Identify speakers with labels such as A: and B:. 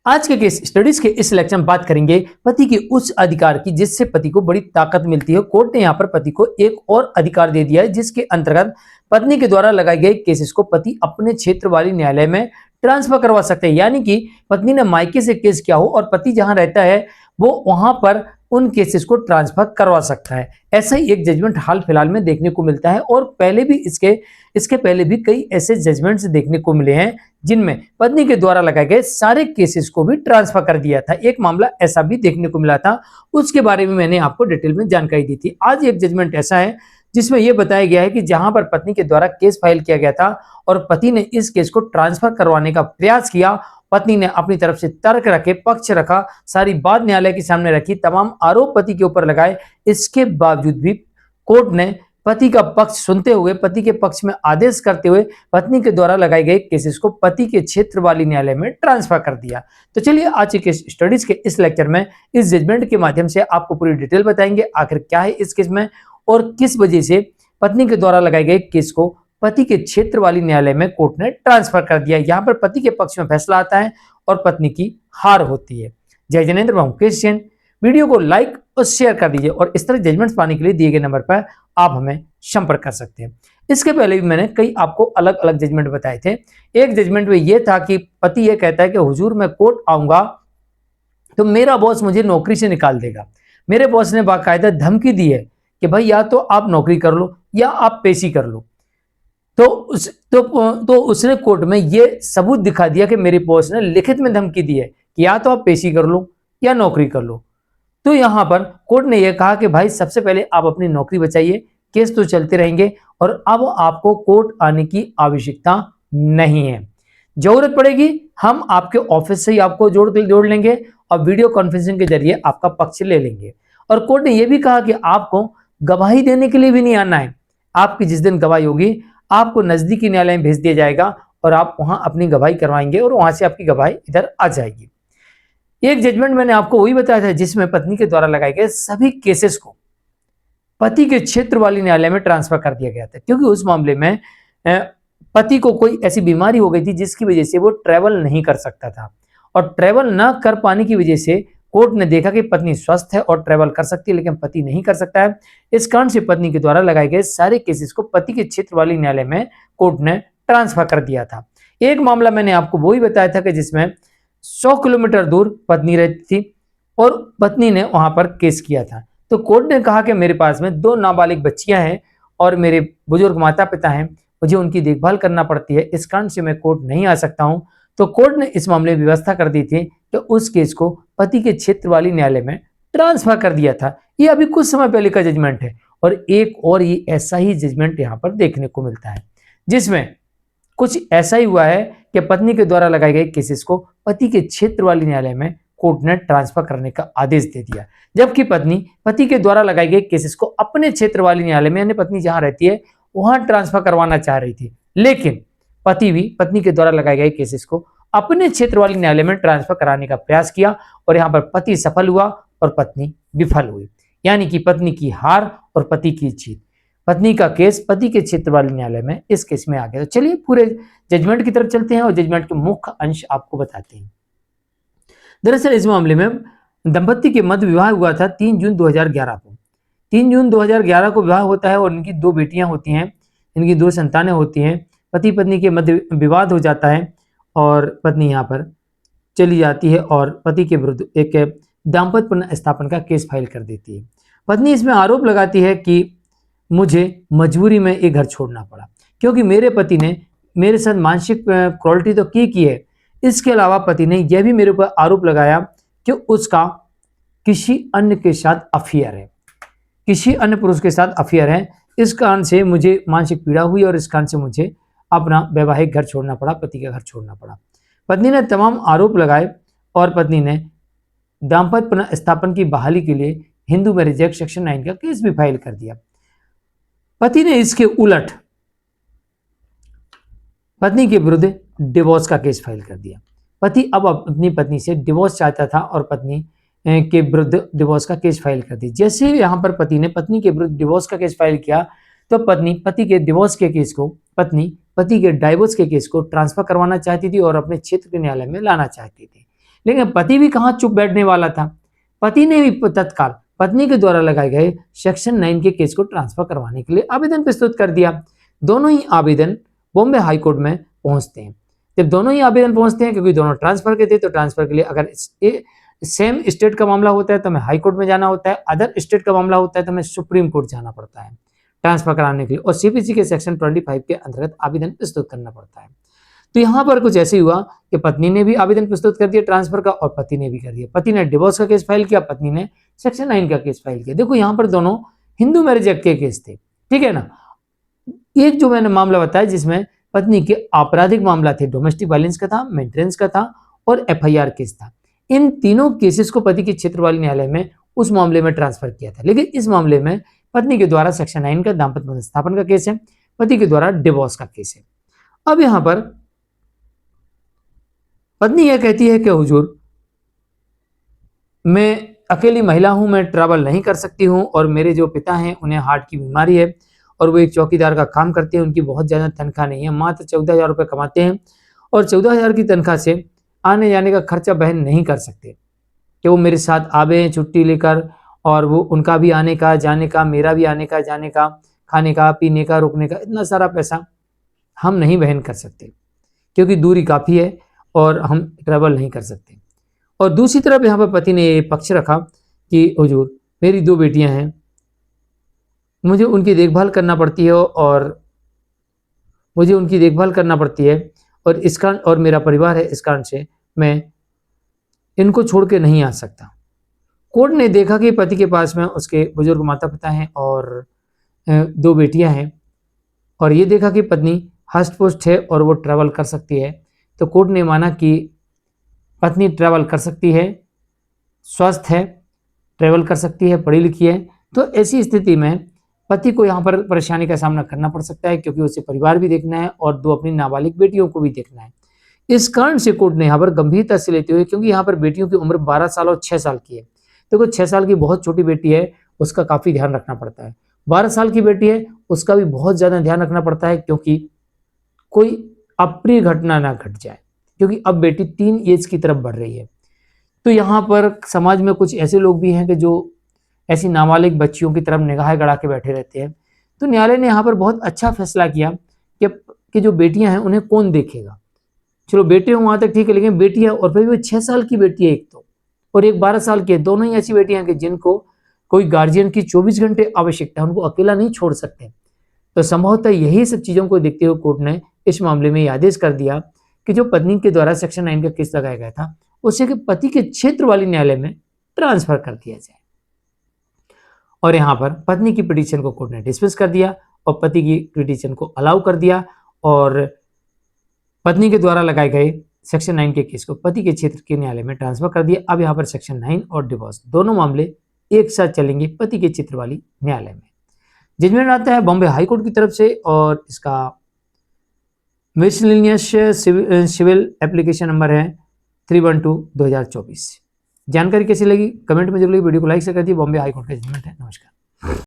A: आज के case studies के इस लेक्चर में बात करेंगे पति के उस अधिकार की जिससे पति को बड़ी ताकत मिलती है। कोर्ट ने यहाँ पर पति को एक और अधिकार दे दिया है जिसके अंतर्गत पत्नी के द्वारा लगाए गए केसेस को पति अपने क्षेत्र वाली न्यायालय में ट्रांसफर करवा सकते हैं। यानी कि पत्नी ने मायके से केस किया हो और पति जहां रहता है वो वहां पर उन केसेस को ट्रांसफर करवा सकता है। ऐसा ही एक जजमेंट हाल फिलहाल में देखने को मिलता है और पहले भी इसके पहले भी कई ऐसे जजमेंट्स देखने को मिले हैं जिनमें पत्नी के द्वारा लगाए गए सारे केसेस को भी ट्रांसफर कर दिया था। एक मामला ऐसा भी देखने को मिला था, उसके बारे में मैंने आपको डिटेल में जानकारी दी थी। आज एक जजमेंट ऐसा है जिसमें यह बताया गया है कि जहां पर पत्नी के द्वारा केस फाइल किया गया था और पति ने इस केस को ट्रांसफर करवाने का प्रयास किया, पत्नी ने अपनी तरफ से तर्क रखे, पक्ष रखा, सारी बात न्यायालय के सामने रखी, तमाम आरोप पति के ऊपर लगाए, इसके बावजूद भी कोर्ट ने पति का पक्ष सुनते हुए, पति के पक्ष में आदेश करते हुए पत्नी के द्वारा लगाए गए केसेस को पति के क्षेत्र वाली न्यायालय में ट्रांसफर कर दिया। तो चलिए आज के स्टडीज के इस लेक्चर में इस जजमेंट के माध्यम से आपको पूरी डिटेल बताएंगे आखिर क्या है इस केस में और किस वजह से पत्नी के द्वारा लगाए गए केस को पति के क्षेत्र वाली न्यायालय में कोर्ट ने ट्रांसफर कर दिया। यहाँ पर पति के पक्ष में फैसला आता है और पत्नी की हार होती है। जय जनेन्द्र, मैं हूं क्रिश्चियन। वीडियो को लाइक और शेयर कर दीजिए और इस तरह जजमेंट्स पाने के लिए दिए गए नंबर पर आप हमें संपर्क कर सकते हैं। इसके पहले भी मैंने कई आपको अलग अलग जजमेंट बताए थे। एक जजमेंट में यह था कि पति यह कहता है कि हुजूर मैं कोर्ट आऊंगा तो मेरा बॉस मुझे नौकरी से निकाल देगा। मेरे बॉस ने बाकायदा धमकी दी है कि भाई या तो आप नौकरी कर लो या आप पेशी कर लो। तो उसने कोर्ट में यह सबूत दिखा दिया कि मेरे बॉस ने लिखित में धमकी दी है कि या तो आप पेशी कर लो या नौकरी कर लो। तो यहां पर कोर्ट ने यह कहा कि भाई सबसे पहले आप अपनी नौकरी बचाइए, केस तो चलते रहेंगे और अब आपको कोर्ट आने की आवश्यकता नहीं है। जरूरत पड़ेगी हम आपके ऑफिस से ही आपको जोड़ लेंगे और वीडियो कॉन्फ्रेंसिंग के जरिए आपका पक्ष ले लेंगे। और कोर्ट ने यह भी कहा कि आपको गवाही देने के लिए भी नहीं आना है। आपकी जिस दिन गवाही होगी आपको नजदीकी न्यायालय में भेज दिया जाएगा और आप वहां अपनी गवाही करवाएंगे और वहां से आपकी गवाही इधर आ जाएगी। एक जजमेंट मैंने आपको वही बताया था जिसमें पत्नी के द्वारा लगाए गए सभी केसेस को पति के क्षेत्र वाली न्यायालय में ट्रांसफर कर दिया गया था, क्योंकि उस मामले में पति को कोई ऐसी बीमारी हो गई थी जिसकी वजह से वो ट्रेवल नहीं कर सकता था और ट्रेवल न कर पाने की वजह से कोर्ट ने देखा कि पत्नी स्वस्थ है और ट्रेवल कर सकती है लेकिन पति नहीं कर सकता है। इस कारण से पत्नी के द्वारा लगाए गए सारे केसेस को पति के क्षेत्र वाली न्यायालय में कोर्ट ने ट्रांसफर कर दिया था। एक मामला मैंने आपको वही बताया था कि जिसमें 100 किलोमीटर दूर पत्नी रहती थी और पत्नी ने वहां पर केस किया था। तो कोर्ट ने कहा कि मेरे पास में 2 नाबालिग बच्चियां हैं और मेरे बुजुर्ग माता पिता हैं, मुझे उनकी देखभाल करना पड़ती है, इस कारण से मैं कोर्ट नहीं आ सकता हूं। तो कोर्ट ने इस मामले में व्यवस्था कर दी थी कि उस केस को पति के क्षेत्र वाली न्यायालय में ट्रांसफर कर दिया था। ये अभी कुछ समय पहले का जजमेंट है और एक और ये ऐसा ही जजमेंट यहाँ पर देखने को मिलता है जिसमें कुछ ऐसा ही हुआ है कि पत्नी के द्वारा लगाए गए केसेस को पति के क्षेत्र वाली न्यायालय में कोर्ट ने ट्रांसफर करने का आदेश दे दिया, जबकि पत्नी पति के द्वारा लगाए गए केसेस को अपने क्षेत्र वाली न्यायालय में यानी पत्नी जहां रहती है वहां ट्रांसफर करवाना चाह रही थी, लेकिन पति भी पत्नी के द्वारा लगाए गए केसेस को अपने क्षेत्र वाली न्यायालय में ट्रांसफर कराने का प्रयास किया और यहाँ पर पति सफल हुआ और पत्नी विफल हुई। यानी कि पत्नी की हार और पति की जीत। पत्नी का केस पति के क्षेत्र वाले न्यायालय में इस केस में आ गया। तो चलिए पूरे जजमेंट की तरफ चलते हैं और जजमेंट के मुख्य अंश आपको बताते हैं। दरअसल इस मामले में दंपति के मध्य विवाह हुआ था 3 जून 2011 को। 3 जून 2011 को विवाह होता है और इनकी 2 बेटियां होती हैं, इनकी 2 संतानें होती हैं। पति पत्नी के मध्य विवाद हो जाता है और पत्नी यहाँ पर चली जाती है और पति के विरुद्ध एक दाम्पत्य पुनर्स्थापन का केस फाइल कर देती है। पत्नी इसमें आरोप लगाती है कि मुझे मजबूरी में ये घर छोड़ना पड़ा क्योंकि मेरे पति ने मेरे साथ मानसिक क्रूरता तो की है। इसके अलावा पति ने यह भी मेरे ऊपर आरोप लगाया कि उसका किसी अन्य के साथ अफेयर है, किसी अन्य पुरुष के साथ अफेयर है। इस कारण से मुझे मानसिक पीड़ा हुई और इस कारण से मुझे अपना वैवाहिक घर छोड़ना पड़ा, पति का घर छोड़ना पड़ा। पत्नी ने तमाम आरोप लगाए और पत्नी ने दाम्पत्य पुनर्स्थापन की बहाली के लिए हिंदू मैरिज एक्ट सेक्शन 9 का केस भी फाइल कर दिया। पति ने इसके उलट पत्नी के विरुद्ध डिवोर्स का केस फाइल कर दिया। पति अब अपनी पत्नी से डिवोर्स चाहता था और पत्नी के विरुद्ध डिवोर्स का केस फाइल कर दी। जैसे यहाँ पर पति ने पत्नी के विरुद्ध डिवोर्स का केस फाइल किया तो पत्नी पति के डिवोर्स के केस को पति के डाइवोर्स के केस को ट्रांसफर करवाना चाहती थी और अपने क्षेत्र के न्यायालय में लाना चाहती थी। लेकिन पति भी कहाँ चुप बैठने वाला था, पति ने भी तत्काल पत्नी के द्वारा लगाए गए सेक्शन 9 के केस को ट्रांसफर करवाने के लिए आवेदन प्रस्तुत कर दिया। दोनों ही आवेदन बॉम्बे हाई कोर्ट में पहुंचते हैं। जब दोनों ही आवेदन पहुंचते हैं, क्योंकि दोनों ट्रांसफर के थे, तो ट्रांसफर के लिए अगर सेम स्टेट का मामला होता है तो हमें हाई कोर्ट में जाना होता है, अदर स्टेट का मामला होता है तो हमें सुप्रीम कोर्ट जाना पड़ता है ट्रांसफर कराने के लिए, और सीपीसी के सेक्शन 25 के अंतर्गत आवेदन प्रस्तुत करना पड़ता है। तो यहाँ पर कुछ ऐसे हुआ कि पत्नी ने भी आवेदन प्रस्तुत कर दिया ट्रांसफर का और पति ने भी कर दिया। पति ने डिवोर्स का केस फाइल किया, पत्नी ने सेक्शन 9 का केस फाइल किया। देखो यहाँ पर दोनों हिंदू मैरिज एक्ट के केस थे, ठीक है ना। एक जो मैंने मामला बताया जिसमें पत्नी के आपराधिक मामला थे, डोमेस्टिक वायलेंस का था, मेंटेनेंस का था और एफआईआर केस था। इन तीनों केसेस को पति के क्षेत्र वाली न्यायालय में उस मामले में ट्रांसफर किया था। लेकिन इस मामले में पत्नी के द्वारा सेक्शन 9 का दाम्पत्य पुनर्स्थापन का केस है, पति के द्वारा डिवोर्स का केस है। अब यहां पर पत्नी यह कहती है कि हुजूर, मैं अकेली महिला हूं, मैं ट्रैवल नहीं कर सकती हूं और मेरे जो पिता हैं उन्हें हार्ट की बीमारी है और वो एक चौकीदार का काम करते हैं, उनकी बहुत ज़्यादा तनख्वाह नहीं है, मात्र 14,000 रुपये कमाते हैं और 14,000 की तनख्वाह से आने जाने का खर्चा बहन नहीं कर सकते कि वो मेरे साथ आवे छुट्टी लेकर, और वो उनका भी आने का जाने का, मेरा भी आने का जाने का, खाने का पीने का रुकने का, इतना सारा पैसा हम नहीं वहन कर सकते क्योंकि दूरी काफ़ी है और हम ट्रैवल नहीं कर सकते। और दूसरी तरफ यहाँ पर पति ने ये पक्ष रखा कि हुजूर, मेरी 2 बेटियां हैं, मुझे उनकी देखभाल करना पड़ती है और इस कारण, और मेरा परिवार है, इस कारण से मैं इनको छोड़ के नहीं आ सकता। कोर्ट ने देखा कि पति के पास में उसके बुजुर्ग माता पिता हैं और 2 बेटियां हैं, और ये देखा कि पत्नी हष्ट पुष्ट है और वो ट्रैवल कर सकती है, तो कोर्ट ने माना कि पत्नी ट्रैवल कर सकती है, स्वस्थ है, ट्रैवल कर सकती है, पढ़ी लिखी है। तो ऐसी स्थिति में पति को यहाँ पर परेशानी का सामना करना पड़ सकता है क्योंकि उसे परिवार भी देखना है और 2 अपनी नाबालिग बेटियों को भी देखना है। इस कारण से कोर्ट ने यहाँ पर गंभीरता से लेते हुए, क्योंकि यहाँ पर बेटियों की उम्र 12 साल और 6 साल की है, देखो 6 साल की बहुत छोटी बेटी है, उसका काफ़ी ध्यान रखना पड़ता है। 12 साल की बेटी है, उसका भी बहुत ज़्यादा ध्यान रखना पड़ता है क्योंकि कोई अप्रिय घटना ना घट जाए, क्योंकि अब बेटी 3 एज की तरफ बढ़ रही है। तो यहाँ पर समाज में कुछ ऐसे लोग भी हैं कि जो ऐसी नाबालिग बच्चियों की तरफ निगाहें गड़ा के बैठे रहते हैं। तो न्यायालय ने यहाँ पर बहुत अच्छा फैसला किया कि जो बेटियां हैं उन्हें कौन देखेगा। चलो बेटे हो वहां तक ठीक है, लेकिन बेटियां, और फिर भी 6 साल की बेटी है एक तो, और एक 12 साल की है, दोनों ही ऐसी बेटियां हैं कि जिनको कोई गार्जियन की 24 घंटे आवश्यकता है, उनको अकेला नहीं छोड़ सकते। तो संभवतः यही सब चीज़ों को देखते हुए कोर्ट ने इस मामले में यह आदेश कर दिया कि जो पत्नी के द्वारा सेक्शन 9 का केस लगाया गया था उसे पति के क्षेत्र वाली न्यायालय में ट्रांसफर कर दिया जाए। और यहाँ पर पत्नी की पिटीशन को कोर्ट ने डिसमिस कर दिया और पति की पिटीशन को अलाउ कर दिया और पत्नी के द्वारा लगाए गए सेक्शन 9 के केस को पति के क्षेत्र के न्यायालय में ट्रांसफर कर दिया। अब यहाँ पर सेक्शन 9 और डिवोर्स दोनों मामले एक साथ चलेंगे पति के क्षेत्र वाली न्यायालय में। जजमेंट आता है बॉम्बे हाई कोर्ट की तरफ से और इसका मिसलेनियस सिविल एप्लीकेशन नंबर है 312/2024। जानकारी कैसी लगी कमेंट में जरूर, वीडियो को लाइक से कर दिए। बॉम्बे हाई कोर्ट का जजमेंट है। नमस्कार।